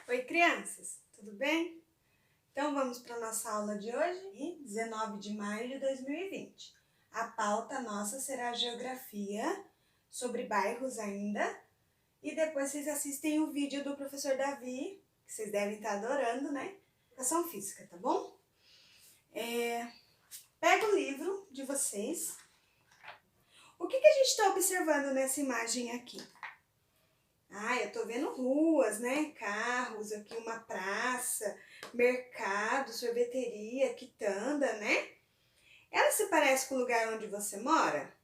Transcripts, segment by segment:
Oi, crianças, tudo bem? Então vamos para a nossa aula de hoje, 19 de maio de 2020. A pauta nossa será Geografia, sobre bairros ainda, e depois vocês assistem o vídeo do professor Davi, que vocês devem estar adorando, né? Educação Física, tá bom? Pega o livro de vocês. O que a gente está observando nessa imagem aqui? Eu tô vendo ruas, né? Carros, aqui uma praça, mercado, sorveteria, quitanda, né? Ela se parece com o lugar onde você mora?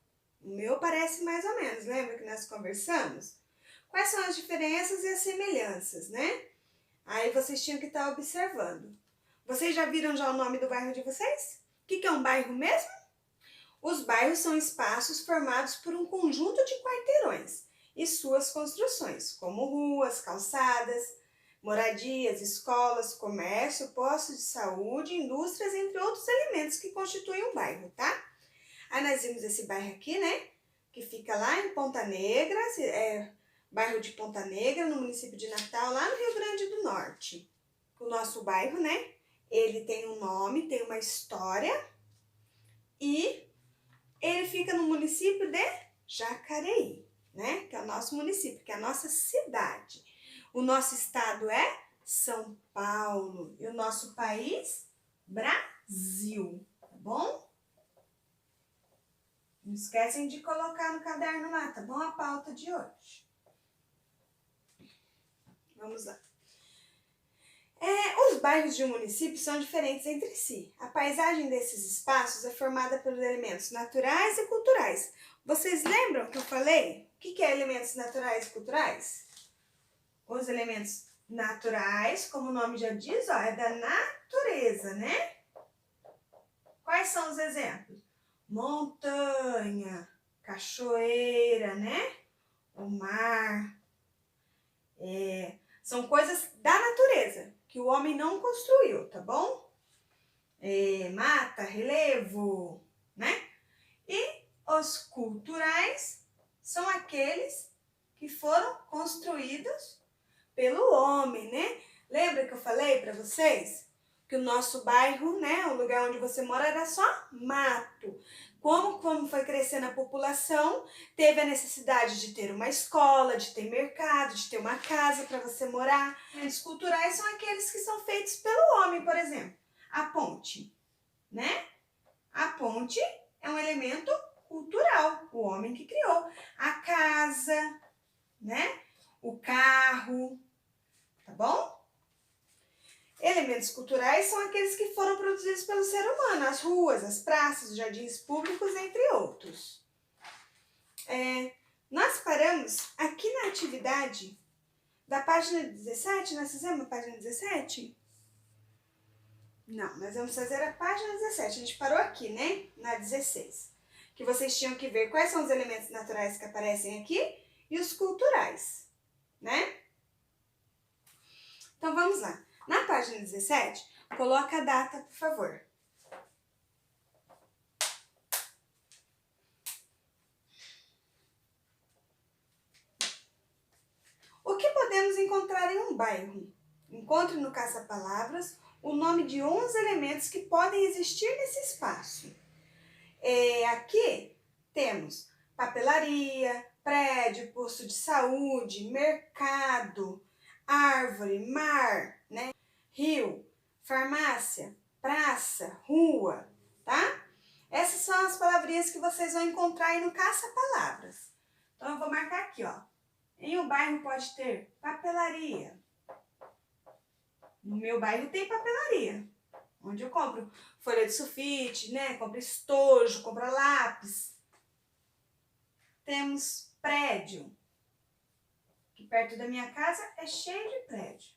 O meu parece mais ou menos, lembra que nós conversamos? Quais são as diferenças e as semelhanças, né? Aí vocês tinham que estar observando. Vocês já viram já o nome do bairro de vocês? O que é um bairro mesmo? Os bairros são espaços formados por um conjunto de quarteirões e suas construções, como ruas, calçadas, moradias, escolas, comércio, postos de saúde, indústrias, entre outros elementos que constituem um bairro, tá? Aí nós vimos esse bairro aqui, né? Que fica lá em Ponta Negra, bairro de Ponta Negra, no município de Natal, lá no Rio Grande do Norte. O nosso bairro, né? Ele tem um nome, tem uma história e ele fica no município de Jacareí, né? Que é o nosso município, que é a nossa cidade. O nosso estado é São Paulo e o nosso país, Brasil, tá bom? Não esquecem de colocar no caderno lá, tá bom? A pauta de hoje. Vamos lá. Os bairros de um município são diferentes entre si. A paisagem desses espaços é formada pelos elementos naturais e culturais. Vocês lembram que eu falei? O que é elementos naturais e culturais? Os elementos naturais, como o nome já diz, é da natureza, né? Quais são os exemplos? Montanha, cachoeira, né? O mar. São coisas da natureza, que o homem não construiu, tá bom? Mata, relevo, né? E os culturais são aqueles que foram construídos pelo homem, né? Lembra que eu falei para vocês que o nosso bairro, né, o lugar onde você mora era só mato. Como foi crescendo a população, teve a necessidade de ter uma escola, de ter mercado, de ter uma casa para você morar. Os culturais são aqueles que são feitos pelo homem, por exemplo. A ponte, né? A ponte é um elemento cultural, o homem que criou. A casa, né? O carro, tá bom? Elementos culturais são aqueles que foram produzidos pelo ser humano, as ruas, as praças, os jardins públicos, entre outros. Nós paramos aqui na atividade da página 17, nós fizemos a página 17? Não, nós vamos fazer a página 17, a gente parou aqui, né? Na 16. Que vocês tinham que ver quais são os elementos naturais que aparecem aqui e os culturais, né? Então vamos lá. Na página 17, coloca a data, por favor. O que podemos encontrar em um bairro? Encontre no caça-palavras o nome de 11 elementos que podem existir nesse espaço. Aqui temos papelaria, prédio, posto de saúde, mercado, árvore, mar, né? Rio, farmácia, praça, rua, tá? Essas são as palavrinhas que vocês vão encontrar aí no caça-palavras. Então eu vou marcar aqui, ó. Em um bairro pode ter papelaria. No meu bairro tem papelaria, onde eu compro folha de sulfite, né? Compro estojo, compro lápis. Temos prédio, que perto da minha casa é cheio de prédio.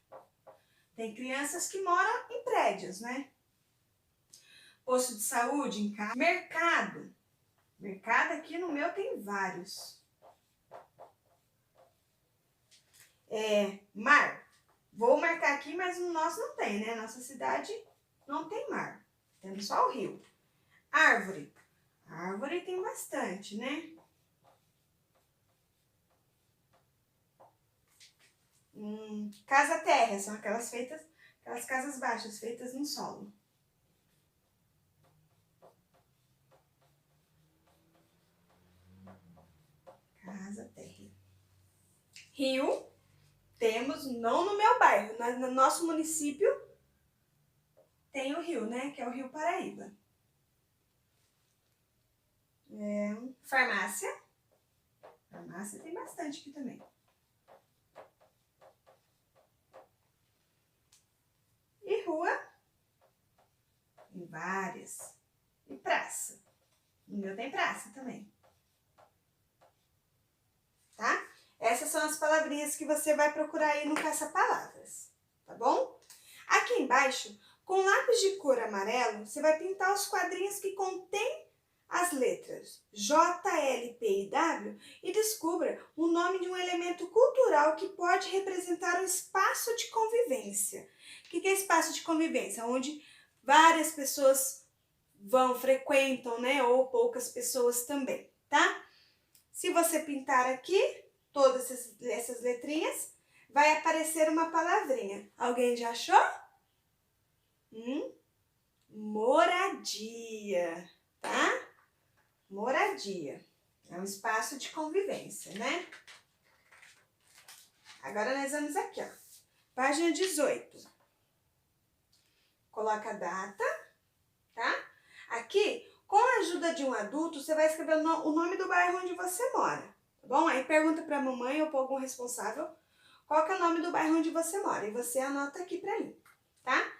Tem crianças que moram em prédios, né? Posto de saúde em casa. Mercado. Mercado aqui no meu tem vários. Mar. Vou marcar aqui, mas no nosso não tem, né? Nossa cidade não tem mar. Temos só o rio. Árvore. Árvore tem bastante, né? Casa térrea, são aquelas casas baixas, feitas no solo. Casa térrea. Rio, temos, não no meu bairro, no nosso município tem o rio, né? Que é o Rio Paraíba. Farmácia. Farmácia tem bastante aqui também. E rua, tem várias. E praça. No meu tem praça também. Tá? Essas são as palavrinhas que você vai procurar aí no caça-palavras, tá bom? Aqui embaixo, com lápis de cor amarelo, você vai pintar os quadrinhos que contêm as letras J, L, P e W e descubra o nome de um elemento cultural que pode representar um espaço de convivência. O que é espaço de convivência? Onde várias pessoas frequentam, né? Ou poucas pessoas também, tá? Se você pintar aqui todas essas letrinhas, vai aparecer uma palavrinha. Alguém já achou? Moradia, tá? Moradia. É um espaço de convivência, né? Agora nós vamos aqui, ó. Página 18. Coloca a data, tá? Aqui, com a ajuda de um adulto, você vai escrever o nome do bairro onde você mora, tá bom? Aí pergunta pra mamãe ou pra algum responsável qual que é o nome do bairro onde você mora. E você anota aqui pra mim, tá?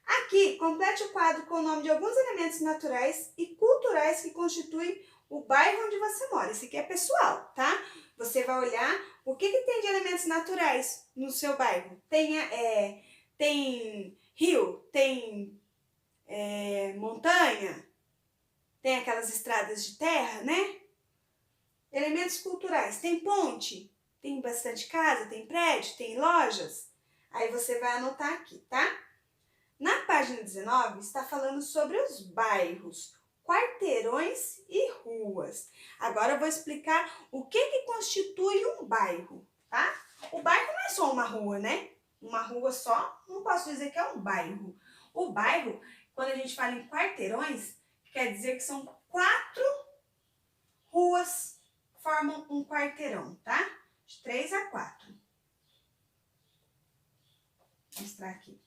Aqui, complete o quadro com o nome de alguns elementos naturais e culturais que constituem o bairro onde você mora. Isso aqui é pessoal, tá? Você vai olhar o que tem de elementos naturais no seu bairro. Tem rio, tem montanha, tem aquelas estradas de terra, né? Elementos culturais. Tem ponte, tem bastante casa, tem prédio, tem lojas. Aí você vai anotar aqui, tá? Na página 19, está falando sobre os bairros, quarteirões e ruas. Agora eu vou explicar o que constitui um bairro, tá? O bairro não é só uma rua, né? Uma rua só, não posso dizer que é um bairro. O bairro, quando a gente fala em quarteirões, quer dizer que são 4 ruas que formam um quarteirão, tá? De 3 a 4. Vou mostrar aqui.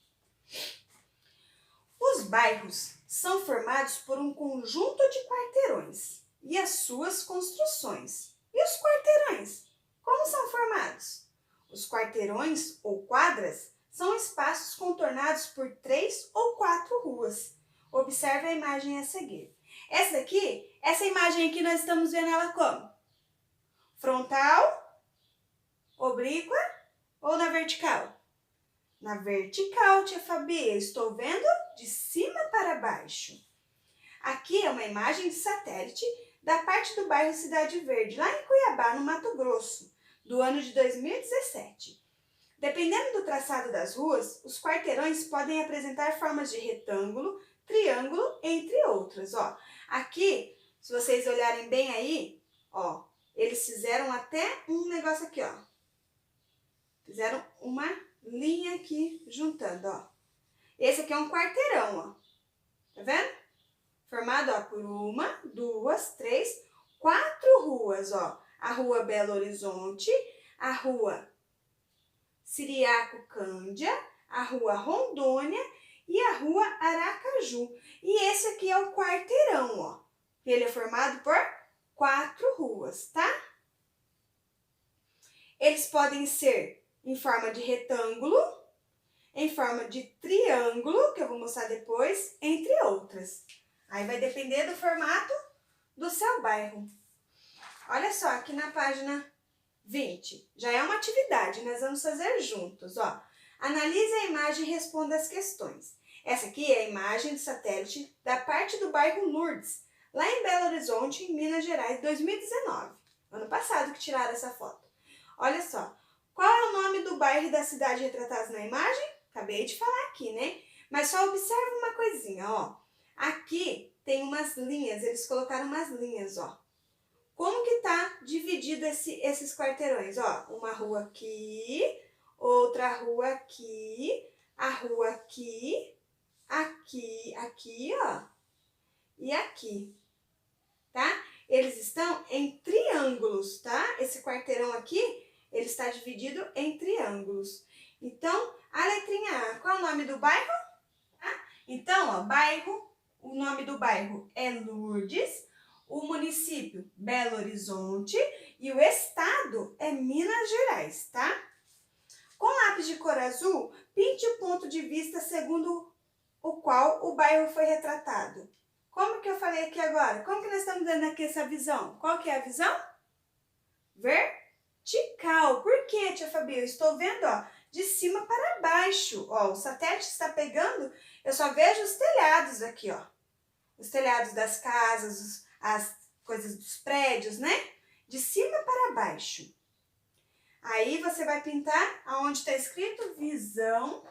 Os bairros são formados por um conjunto de quarteirões e as suas construções. E os quarteirões? Como são formados? Os quarteirões ou quadras são espaços contornados por 3 ou 4 ruas. Observe a imagem a seguir. Essa imagem aqui nós estamos vendo ela como? Frontal, oblíqua ou na vertical? Na vertical, tia Fabi, eu estou vendo de cima para baixo. Aqui é uma imagem de satélite da parte do bairro Cidade Verde, lá em Cuiabá, no Mato Grosso, do ano de 2017. Dependendo do traçado das ruas, os quarteirões podem apresentar formas de retângulo, triângulo, entre outras. Ó, aqui, se vocês olharem bem aí, ó, eles fizeram até um negócio aqui, ó. Fizeram uma linha aqui juntando, ó. Esse aqui é um quarteirão, ó. Tá vendo? Formado, ó, por 1, 2, 3, 4 ruas, ó. A Rua Belo Horizonte, a Rua Ciriaco Cândia, a Rua Rondônia e a Rua Aracaju. E esse aqui é o quarteirão, ó. Ele é formado por 4 ruas, tá? Eles podem ser em forma de retângulo, em forma de triângulo, que eu vou mostrar depois, entre outras. Aí vai depender do formato do seu bairro. Olha só, aqui na página 20, já é uma atividade, nós vamos fazer juntos, ó. Analise a imagem e responda as questões. Essa aqui é a imagem do satélite da parte do bairro Lourdes, lá em Belo Horizonte, em Minas Gerais, 2019. Ano passado que tiraram essa foto. Olha só. Qual é o nome do bairro e da cidade retratados na imagem? Acabei de falar aqui, né? Mas só observa uma coisinha, ó. Aqui tem umas linhas, eles colocaram umas linhas, ó. Como que tá dividido esses quarteirões? Ó, uma rua aqui, outra rua aqui, a rua aqui, aqui, ó, e aqui, tá? Eles estão em triângulos, tá? Esse quarteirão aqui, ele está dividido em triângulos. Então, a letrinha A, qual é o nome do bairro? Então, ó, bairro, o nome do bairro é Lourdes, o município Belo Horizonte e o estado é Minas Gerais, tá? Com lápis de cor azul, pinte o ponto de vista segundo o qual o bairro foi retratado. Como que eu falei aqui agora? Como que nós estamos dando aqui essa visão? Qual que é a visão? Vertical. Por quê, tia Fabi? Eu estou vendo, ó, de cima para baixo. Ó, o satélite está pegando, eu só vejo os telhados aqui, ó. Os telhados das casas, as coisas dos prédios, né? De cima para baixo. Aí você vai pintar aonde está escrito visão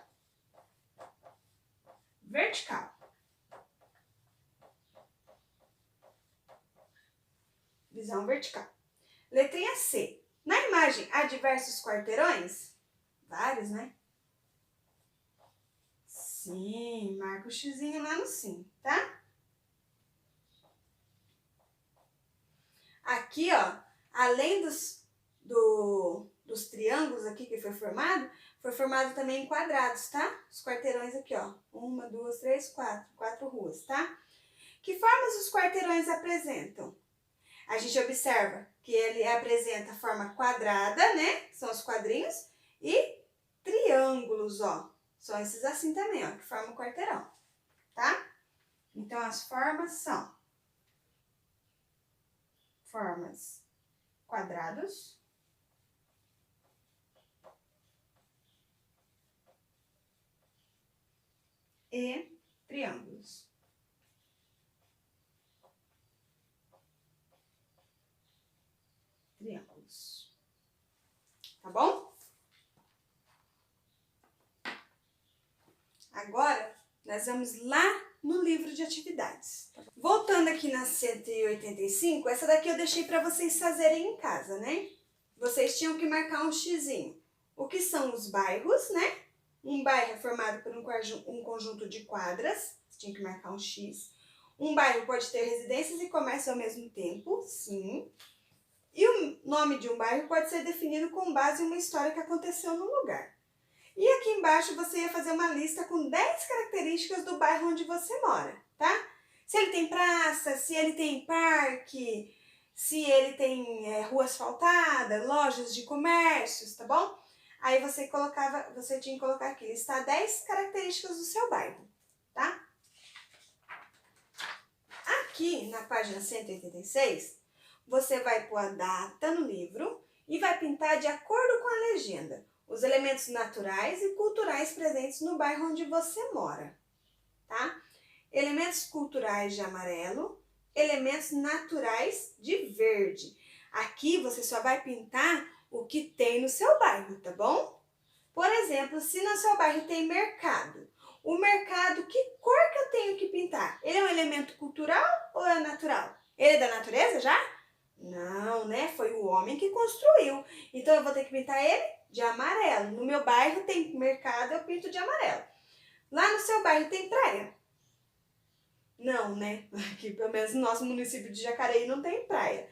vertical. Visão vertical. Letrinha C. Na imagem há diversos quarteirões? Vários, né? Sim, marca o xizinho lá no sim, tá? Aqui, ó, além dos triângulos aqui que foi formado também em quadrados, tá? Os quarteirões aqui, ó. 1, 2, 3, 4. 4 ruas, tá? Que formas os quarteirões apresentam? A gente observa que ele apresenta forma quadrada, né? São os quadrinhos. E triângulos, ó. São esses assim também, ó, que formam o quarteirão, tá? Então, as formas são formas quadrados, e triângulos. Triângulos. Tá bom? Agora, nós vamos lá no livro de atividades. Voltando aqui na 185, essa daqui eu deixei para vocês fazerem em casa, né? Vocês tinham que marcar um xizinho. O que são os bairros, né? Um bairro é formado por um conjunto de quadras, você tinha que marcar um X. Um bairro pode ter residências e comércio ao mesmo tempo, sim. E o nome de um bairro pode ser definido com base em uma história que aconteceu no lugar. E aqui embaixo você ia fazer uma lista com 10 características do bairro onde você mora, tá? Se ele tem praça, se ele tem parque, se ele tem rua asfaltada, lojas de comércios, tá bom? Aí você tinha que colocar aqui, listar 10 características do seu bairro, tá? Aqui na página 186, você vai pôr a data no livro e vai pintar de acordo com a legenda os elementos naturais e culturais presentes no bairro onde você mora, tá? Elementos culturais de amarelo, elementos naturais de verde. Aqui você só vai pintar o que tem no seu bairro, tá bom? Por exemplo, se no seu bairro tem mercado, o mercado, que cor que eu tenho que pintar? Ele é um elemento cultural ou é natural? Ele é da natureza já? Não, né? Foi o homem que construiu. Então eu vou ter que pintar ele de amarelo. No meu bairro tem mercado, eu pinto de amarelo. Lá no seu bairro tem praia? Não, né? Aqui, pelo menos no nosso município de Jacareí, não tem praia.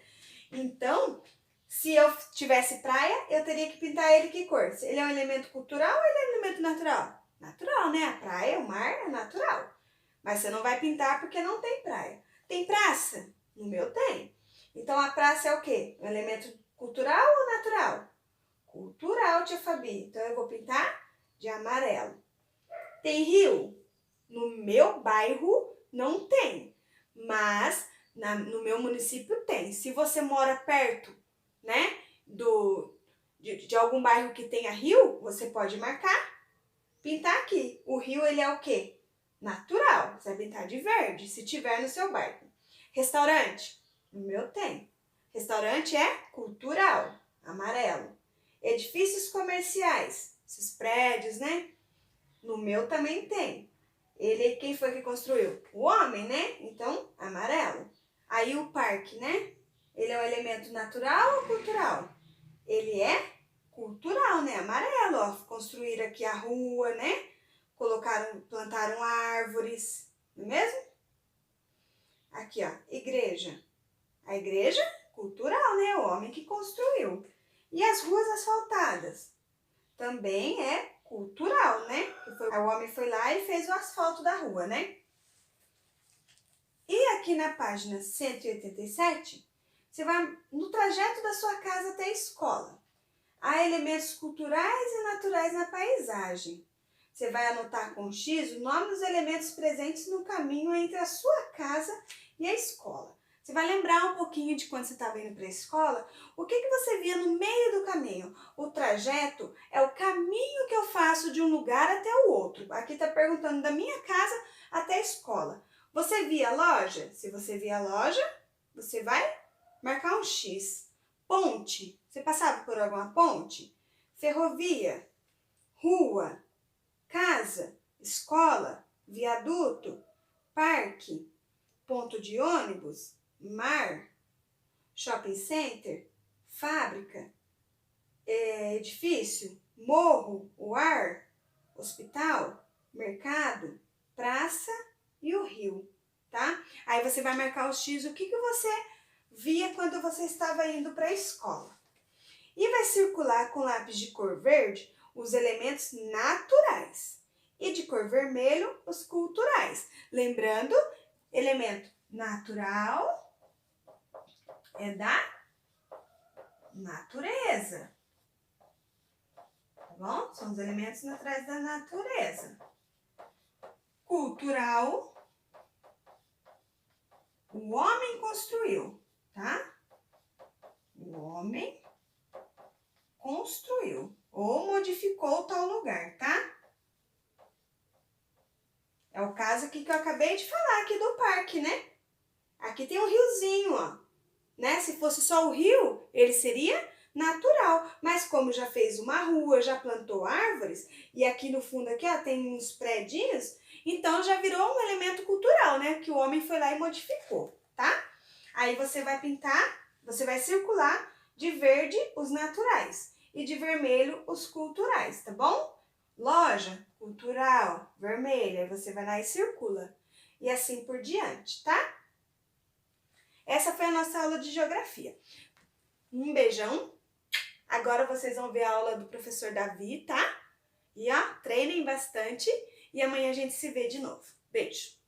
Então, se eu tivesse praia, eu teria que pintar ele que cor? Ele é um elemento cultural ou ele é um elemento natural? Natural, né? A praia, o mar é natural. Mas você não vai pintar porque não tem praia. Tem praça? No meu tem. Então, a praça é o quê? Um elemento cultural ou natural? Cultural, tia Fabi. Então, eu vou pintar de amarelo. Tem rio? No meu bairro não tem, mas no meu município tem. Se você mora perto, né, de algum bairro que tenha rio, você pode marcar, pintar aqui. O rio, ele é o quê? Natural. Você vai pintar de verde, se tiver no seu bairro. Restaurante? No meu tem. Restaurante é cultural, amarelo. Edifícios comerciais, esses prédios, né? No meu também tem. Ele, quem foi que construiu? O homem, né? Então, amarelo. Aí o parque, né? Ele é um elemento natural ou cultural? Ele é cultural, né? Amarelo, ó. Construíram aqui a rua, né? Plantaram árvores, não é mesmo? Aqui, ó, igreja. A igreja, cultural, né? O homem que construiu. E as ruas asfaltadas? Também é cultural, né? O homem foi lá e fez o asfalto da rua, né? E aqui na página 187, você vai no trajeto da sua casa até a escola. Há elementos culturais e naturais na paisagem. Você vai anotar com X o nome dos elementos presentes no caminho entre a sua casa e a escola. Você vai lembrar um pouquinho de quando você estava indo para a escola, o que você via no meio do caminho? O trajeto é o caminho que eu faço de um lugar até o outro. Aqui está perguntando da minha casa até a escola. Você via a loja? Se você via a loja, você vai marcar um X. Ponte. Você passava por alguma ponte? Ferrovia. Rua. Casa. Escola. Viaduto. Parque. Ponto de ônibus. Mar. Shopping center. Fábrica. Edifício. Morro. O ar. Hospital. Mercado. Praça. E o rio, tá? Aí você vai marcar o X, o que você via quando você estava indo para a escola. E vai circular com lápis de cor verde os elementos naturais e de cor vermelho os culturais. Lembrando, elemento natural é da natureza, tá bom? São os elementos naturais da natureza. Cultural, o homem construiu, tá? O homem construiu ou modificou tal lugar, tá? É o caso aqui que eu acabei de falar aqui do parque, né? Aqui tem um riozinho, ó, né? Se fosse só o rio, ele seria natural, mas como já fez uma rua, já plantou árvores e aqui no fundo aqui, ó, tem uns predinhos, então já virou um elemento cultural, né? Que o homem foi lá e modificou, tá? Aí você vai pintar, você vai circular de verde os naturais e de vermelho os culturais, tá bom? Loja, cultural, vermelha, você vai lá e circula. E assim por diante, tá? Essa foi a nossa aula de geografia. Um beijão. Agora vocês vão ver a aula do professor Davi, tá? E ó, treinem bastante e amanhã a gente se vê de novo. Beijo!